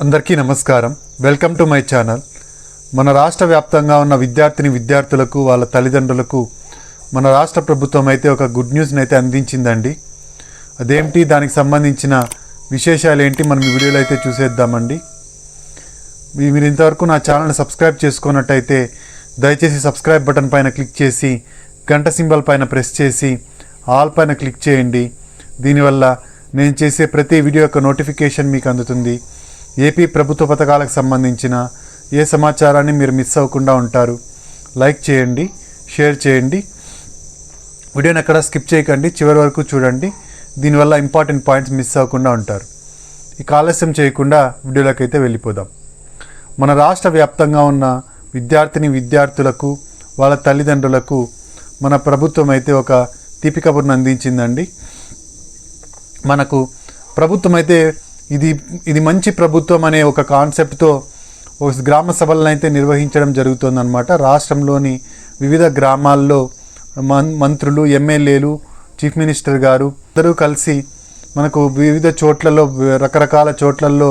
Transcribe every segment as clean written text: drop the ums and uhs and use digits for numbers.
అందరికీ నమస్కారం. Welcome to my channel. మన రాష్ట్ర వ్యాప్తంగా ఉన్న విద్యార్థులకు వాళ్ళ తల్లిదండ్రులకు మన రాష్ట్ర ప్రభుత్వం అయితే ఒక గుడ్ న్యూస్ని అయితే అందించిందండి. అదేంటి, దానికి సంబంధించిన విశేషాలు ఏంటి మనం ఈ వీడియోలో అయితే చూసేద్దామండి. మీరు ఇంతవరకు నా ఛానల్ని సబ్స్క్రైబ్ చేసుకున్నట్టయితే దయచేసి సబ్స్క్రైబ్ బటన్ పైన క్లిక్ చేసి గంట సింబల్ పైన ప్రెస్ చేసి ఆల్ పైన క్లిక్ చేయండి. దీనివల్ల నేను చేసే ప్రతి వీడియో యొక్క నోటిఫికేషన్ మీకు అందుతుంది. ఏపీ ప్రభుత్వ పథకాలకు సంబంధించిన ఏ సమాచారాన్ని మీరు మిస్ అవ్వకుండా ఉంటారు. లైక్ చేయండి, షేర్ చేయండి, వీడియోని ఎక్కడ స్కిప్ చేయకండి, చివరి వరకు చూడండి. దీనివల్ల ఇంపార్టెంట్ పాయింట్స్ మిస్ అవ్వకుండా ఉంటారు. ఇక ఆలస్యం చేయకుండా వీడియోలోకి అయితే వెళ్ళిపోదాం. మన రాష్ట్ర వ్యాప్తంగా ఉన్న విద్యార్థులకు వాళ్ళ తల్లిదండ్రులకు మన ప్రభుత్వం అయితే ఒక తీపి కబుర్ను అందించిందండి. మనకు ప్రభుత్వం అయితే ఇది మంచి ప్రభుత్వం అనే ఒక కాన్సెప్ట్తో ఒక గ్రామ సభలను అయితే నిర్వహించడం జరుగుతుందన్నమాట. రాష్ట్రంలోని వివిధ గ్రామాల్లో మంత్రులు, ఎమ్మెల్యేలు, చీఫ్ మినిస్టర్ గారు అందరూ కలిసి మనకు వివిధ చోట్లలో, రకరకాల చోట్లలో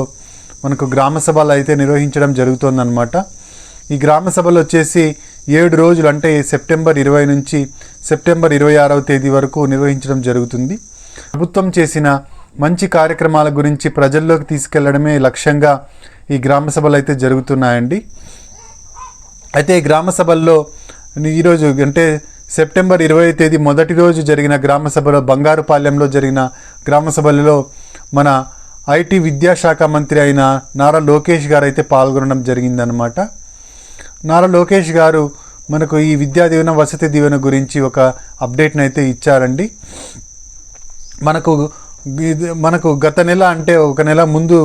మనకు గ్రామ సభలు అయితే నిర్వహించడం జరుగుతుందన్నమాట. ఈ గ్రామ సభలు వచ్చేసి 7 రోజులు, అంటే సెప్టెంబర్ 20 నుంచి సెప్టెంబర్ 26వ తేదీ వరకు నిర్వహించడం జరుగుతుంది. ప్రభుత్వం చేసిన మంచి కార్యక్రమాల గురించి ప్రజల్లోకి తీసుకెళ్లడమే లక్ష్యంగా ఈ గ్రామ సభలు అయితే జరుగుతున్నాయండి. అయితే ఈ గ్రామ సభల్లో ఈరోజు అంటే సెప్టెంబర్ 20వ తేదీ మొదటి రోజు జరిగిన గ్రామ సభలో, బంగారుపాలెంలో జరిగిన గ్రామ సభలలో మన ఐటీ విద్యాశాఖ మంత్రి అయిన నారా లోకేష్ గారు అయితే పాల్గొనడం జరిగిందనమాట. నారా లోకేష్ గారు మనకు ఈ విద్యా దీవెన, వసతి దీవెన గురించి ఒక అప్డేట్ని అయితే ఇచ్చారండి. మనకు గత నెల, అంటే ఒక నెల ముందు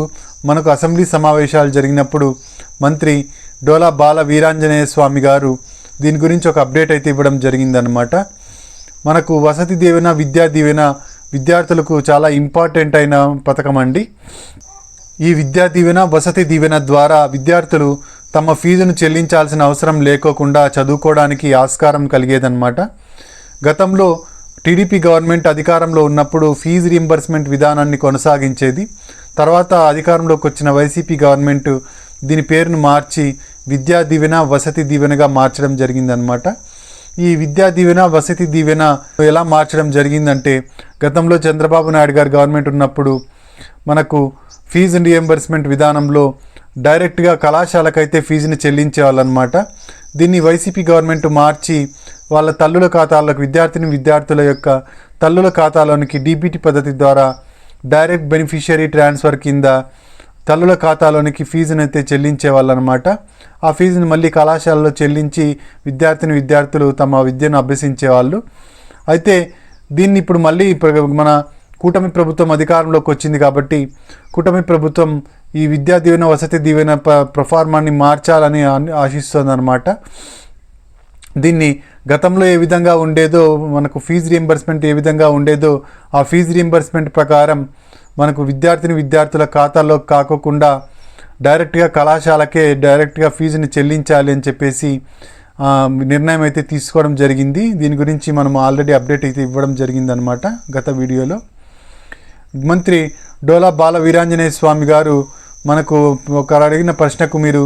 మనకు అసెంబ్లీ సమావేశాలు జరిగినప్పుడు మంత్రి డోలా బాల వీరాంజనేయ స్వామి గారు దీని గురించి ఒక అప్డేట్ అయితే ఇవ్వడం జరిగిందనమాట. మనకు వసతి దీవెన, విద్యా దీవెన విద్యార్థులకు చాలా ఇంపార్టెంట్ అయిన పథకం అండి. ఈ విద్యా దీవెన, వసతి దీవెన ద్వారా విద్యార్థులు తమ ఫీజును చెల్లించాల్సిన అవసరం లేకోకుండా చదువుకోవడానికి ఆస్కారం కలిగేదన్నమాట. గతంలో టీడీపీ గవర్నమెంట్ అధికారంలో ఉన్నప్పుడు ఫీజు రీయింబర్స్మెంట్ విధానాన్ని కొనసాగించేది. తర్వాత అధికారంలోకి వచ్చిన వైసీపీ గవర్నమెంట్ దీని పేరును మార్చి విద్యా దీవెన, వసతి దీవెనగా మార్చడం జరిగిందనమాట. ఈ విద్యా దీవెన, వసతి దీవెన ఎలా మార్చడం జరిగిందంటే, గతంలో చంద్రబాబు నాయుడు గారు గవర్నమెంట్ ఉన్నప్పుడు మనకు ఫీజు రీయింబర్స్మెంట్ విధానంలో డైరెక్ట్గా కళాశాలకైతే ఫీజుని చెల్లించేవాళ్ళనమాట. దీన్ని వైసీపీ గవర్నమెంట్ మార్చి వాళ్ళ తల్లుల ఖాతాలకు, విద్యార్థుల యొక్క తల్లుల ఖాతాలోనికి డీబీటీ పద్ధతి ద్వారా డైరెక్ట్ బెనిఫిషియరీ ట్రాన్స్ఫర్ కింద తల్లుల ఖాతాలోనికి ఫీజుని అయితే చెల్లించేవాళ్ళనమాట. ఆ ఫీజుని మళ్ళీ కళాశాలలో చెల్లించి విద్యార్థులు తమ విద్యను అభ్యసించేవాళ్ళు. అయితే దీన్ని ఇప్పుడు మళ్ళీ మన కూటమి ప్రభుత్వం అధికారంలోకి వచ్చింది కాబట్టి కూటమి ప్రభుత్వం ఈ విద్యా దీవెన, వసతి దీవెన ప్రొఫార్మాన్ని మార్చాలని ఆశిస్తుందన్నమాట. దీన్ని గతంలో ఏ విధంగా ఉండేదో, మనకు ఫీజు రీయింబర్స్మెంట్ ఏ విధంగా ఉండేదో ఆ ఫీజు రీయింబర్స్మెంట్ ప్రకారం మనకు విద్యార్థుల ఖాతాలో కాకోకుండా డైరెక్ట్గా కళాశాలకే డైరెక్ట్గా ఫీజుని చెల్లించాలి అని చెప్పేసి నిర్ణయం అయితే తీసుకోవడం జరిగింది. దీని గురించి మనం ఆల్రెడీ అప్డేట్ అయితే ఇవ్వడం జరిగిందనమాట గత వీడియోలో. మంత్రి డోలా బాల వీరాంజనేయ స్వామి గారు మనకు ఒక అడిగిన ప్రశ్నకు, మీరు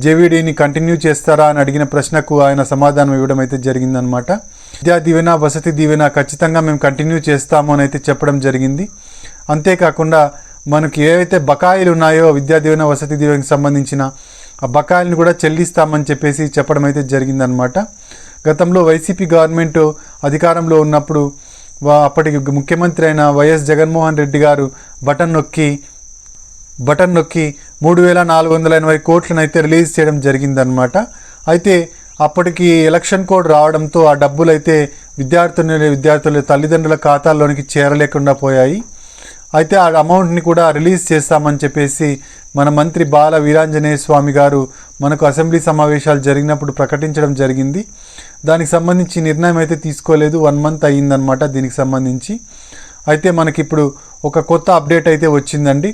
జేవీడీని కంటిన్యూ చేస్తారా అని అడిగిన ప్రశ్నకు ఆయన సమాధానం ఇవ్వడం అయితే జరిగిందనమాట. విద్యా దీవెన, వసతి దీవెన ఖచ్చితంగా మేము కంటిన్యూ చేస్తాము అని అయితే చెప్పడం జరిగింది. అంతేకాకుండా మనకి ఏవైతే బకాయిలు ఉన్నాయో విద్యా దీవెన, వసతి దీవెనకి సంబంధించిన ఆ బకాయిలను కూడా చెల్లిస్తామని చెప్పేసి చెప్పడం అయితే జరిగిందనమాట. గతంలో వైసీపీ గవర్నమెంట్ అధికారంలో ఉన్నప్పుడు అప్పటికి ముఖ్యమంత్రి అయిన వైఎస్ జగన్మోహన్ రెడ్డి గారు బటన్ నొక్కి 3,480 కోట్లను అయితే రిలీజ్ చేయడం జరిగిందనమాట. అయితే అప్పటికి ఎలక్షన్ కోడ్ రావడంతో ఆ డబ్బులు అయితే విద్యార్థుల తల్లిదండ్రుల ఖాతాల్లోనికి చేరలేకుండా పోయాయి. అయితే ఆ అమౌంట్ని కూడా రిలీజ్ చేస్తామని చెప్పేసి మన మంత్రి బాల వీరాంజనేయ స్వామి గారు మనకు అసెంబ్లీ సమావేశాలు జరిగినప్పుడు ప్రకటించడం జరిగింది. దానికి సంబంధించి నిర్ణయం అయితే తీసుకోలేదు. 1 మంత్ అయ్యిందనమాట దీనికి సంబంధించి. అయితే మనకిప్పుడు ఒక కొత్త అప్డేట్ అయితే వచ్చిందండి.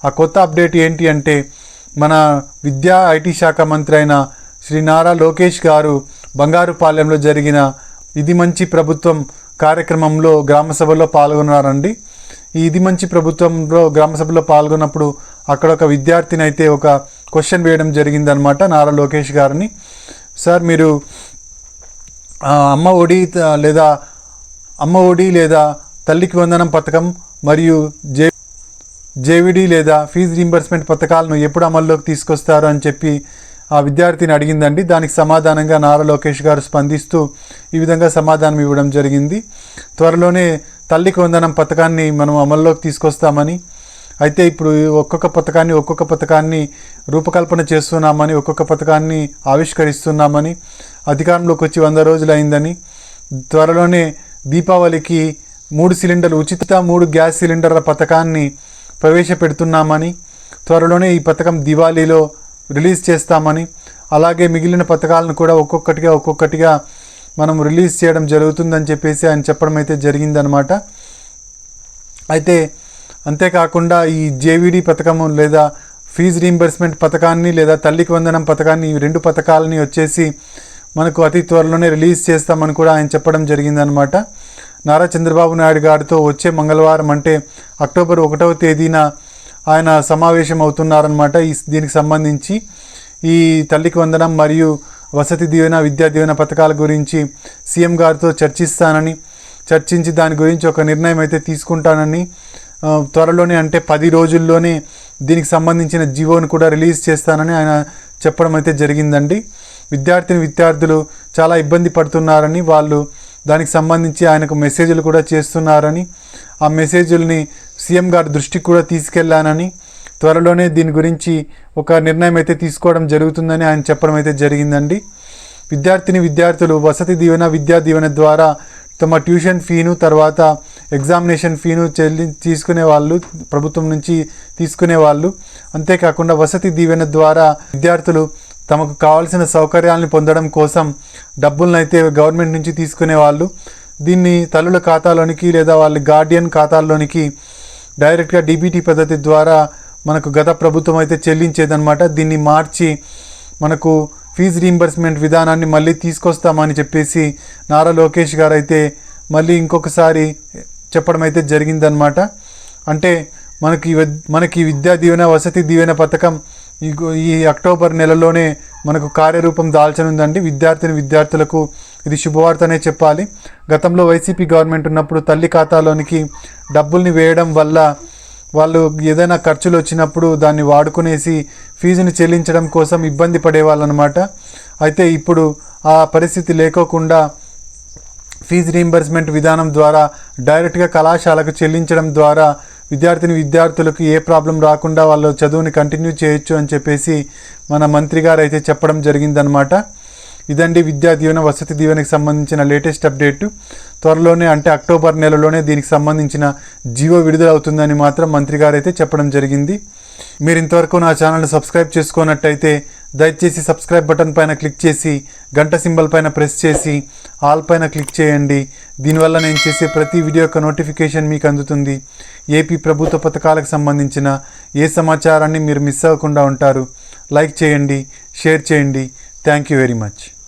ఆ కొత్త అప్డేట్ ఏంటి అంటే, మన విద్యా ఐటీ శాఖ మంత్రి అయిన శ్రీ నారా లోకేష్ గారు బంగారుపాలెంలో జరిగిన ఇది మంచి ప్రభుత్వం కార్యక్రమంలో గ్రామ సభలో పాల్గొన్నారండి. ఇది మంచి ప్రభుత్వంలో గ్రామ సభలో పాల్గొన్నప్పుడు అక్కడ ఒక విద్యార్థిని అయితే ఒక క్వశ్చన్ వేయడం జరిగిందనమాట నారా లోకేష్ గారిని. సార్ మీరు అమ్మ ఒడి లేదా తల్లికి వందనం పథకం మరియు జేవిడి లేదా ఫీజు రీంబర్స్మెంట్ పథకాలను ఎప్పుడు అమల్లోకి తీసుకొస్తారు అని చెప్పి ఆ విద్యార్థిని అడిగిందండి. దానికి సమాధానంగా నారా లోకేష్ గారు స్పందిస్తూ ఈ విధంగా సమాధానం ఇవ్వడం జరిగింది. త్వరలోనే తల్లికి వందనం పథకాన్ని మనం అమల్లోకి తీసుకొస్తామని, అయితే ఇప్పుడు ఒక్కొక్క పథకాన్ని రూపకల్పన చేస్తున్నామని, ఒక్కొక్క పథకాన్ని ఆవిష్కరిస్తున్నామని, అధికారంలోకి వచ్చి 100 రోజులు అయిందని, త్వరలోనే దీపావళికి 3 సిలిండర్లు ఉచిత 3 గ్యాస్ సిలిండర్ల పథకాన్ని ప్రవేశపెడుతున్నామని, త్వరలోనే ఈ పథకం దివాళీలో రిలీజ్ చేస్తామని, అలాగే మిగిలిన పథకాలను కూడా ఒక్కొక్కటిగా మనం రిలీజ్ చేయడం జరుగుతుందని చెప్పేసి ఆయన చెప్పడం అయితే జరిగిందనమాట. అయితే అంతేకాకుండా ఈ జేవిడి పథకము లేదా ఫీజు రీంబర్స్మెంట్ పథకాన్ని లేదా తల్లికి వందనం పథకాన్ని, ఈ 2 పథకాలని వచ్చేసి మనకు అతి త్వరలోనే రిలీజ్ చేస్తామని కూడా ఆయన చెప్పడం జరిగిందనమాట. నారా చంద్రబాబు నాయుడు గారితో వచ్చే మంగళవారం అంటే అక్టోబర్ 1వ తేదీన ఆయన సమావేశం అవుతున్నారనమాట. దీనికి సంబంధించి ఈ తల్లికి వందనం మరియు వసతి దీవెన, విద్యా దీవెన పథకాల గురించి సీఎం గారితో చర్చించి దాని గురించి ఒక నిర్ణయం అయితే తీసుకుంటానని, త్వరలోనే అంటే 10 రోజుల్లోనే దీనికి సంబంధించిన జీవోను కూడా రిలీజ్ చేస్తానని ఆయన చెప్పడం అయితే జరిగిందండి. విద్యార్థులు చాలా ఇబ్బంది పడుతున్నారని, వాళ్ళు దానికి సంబంధించి ఆయనకు మెసేజ్లు కూడా చేస్తున్నారని, ఆ మెసేజ్ల్ని సీఎం గారి దృష్టికి కూడా తీసుకెళ్లానని, త్వరలోనే దీని గురించి ఒక నిర్ణయం అయితే తీసుకోవడం జరుగుతుందని ఆయన చెప్పడం అయితే జరిగిందండి. విద్యార్థులు వసతి దీవెన, విద్యా దీవెన ద్వారా తమ ట్యూషన్ ఫీను, తర్వాత ఎగ్జామినేషన్ ఫీను తీసుకునే వాళ్ళు, ప్రభుత్వం నుంచి తీసుకునే వాళ్ళు, అంతేకాకుండా వసతి దీవెన ద్వారా విద్యార్థులు తమకు కావాల్సిన సౌకర్యాలను పొందడం కోసం డబ్బులను అయితే గవర్నమెంట్ నుంచి తీసుకునే వాళ్ళు, దీన్ని తల్లుల ఖాతాలోనికి లేదా వాళ్ళ గార్డియన్ ఖాతాల్లోనికి డైరెక్ట్గా డీబీటీ పద్ధతి ద్వారా మనకు గత ప్రభుత్వం అయితే చెల్లించేదన్నమాట. దీన్ని మార్చి మనకు ఫీజు రీంబర్స్మెంట్ విధానాన్ని మళ్ళీ తీసుకొస్తామని చెప్పేసి నారా లోకేష్ గారు అయితే మళ్ళీ ఇంకొకసారి చెప్పడం అయితే జరిగిందనమాట. అంటే మనకి విద్యా దీవెన, వసతి దీవెన పథకం ఈ అక్టోబర్ నెలలోనే మనకు కార్యరూపం దాల్చనుందండి. విద్యార్థులకు ఇది శుభవార్తనే చెప్పాలి. గతంలో వైసీపీ గవర్నమెంట్ ఉన్నప్పుడు తల్లి ఖాతాలోనికి డబ్బుల్ని వేయడం వల్ల వాళ్ళు ఏదైనా ఖర్చులు వచ్చినప్పుడు దాన్ని వాడుకునేసి ఫీజుని చెల్లించడం కోసం ఇబ్బంది పడేవాళ్ళు అనమాట. అయితే ఇప్పుడు ఆ పరిస్థితి లేకోకుండా ఫీజు రీంబర్స్మెంట్ విధానం ద్వారా డైరెక్ట్గా కళాశాలకు చెల్లించడం ద్వారా విద్యార్థులకు ఏ ప్రాబ్లం రాకుండా వాళ్ళ చదువుని కంటిన్యూ చేయొచ్చు అని చెప్పేసి మన మంత్రి గారు అయితే చెప్పడం జరిగిందనమాట. ఇదండి విద్యా దీవెన, వసతి దీవెనకి సంబంధించిన లేటెస్ట్ అప్డేట్. త్వరలోనే అంటే అక్టోబర్ నెలలోనే దీనికి సంబంధించిన జీవో విడుదలవుతుందని మాత్రం మంత్రి గారు అయితే చెప్పడం జరిగింది. మీరు ఇంతవరకు నా ఛానల్ని సబ్స్క్రైబ్ చేసుకున్నట్టయితే దయచేసి సబ్స్క్రైబ్ బటన్ పైన క్లిక్ చేసి గంట సింబల్ పైన ప్రెస్ చేసి ఆల్ పైన క్లిక్ చేయండి. దీనివల్ల నేను చేసే ప్రతి వీడియో యొక్క నోటిఫికేషన్ మీకు అందుతుంది. ఏపీ ప్రభుత్వ పథకాలకు సంబంధించిన ఏ సమాచారాన్ని మీరు మిస్ అవ్వకుండా ఉంటారు. లైక్ చేయండి, షేర్ చేయండి. Thank you very much.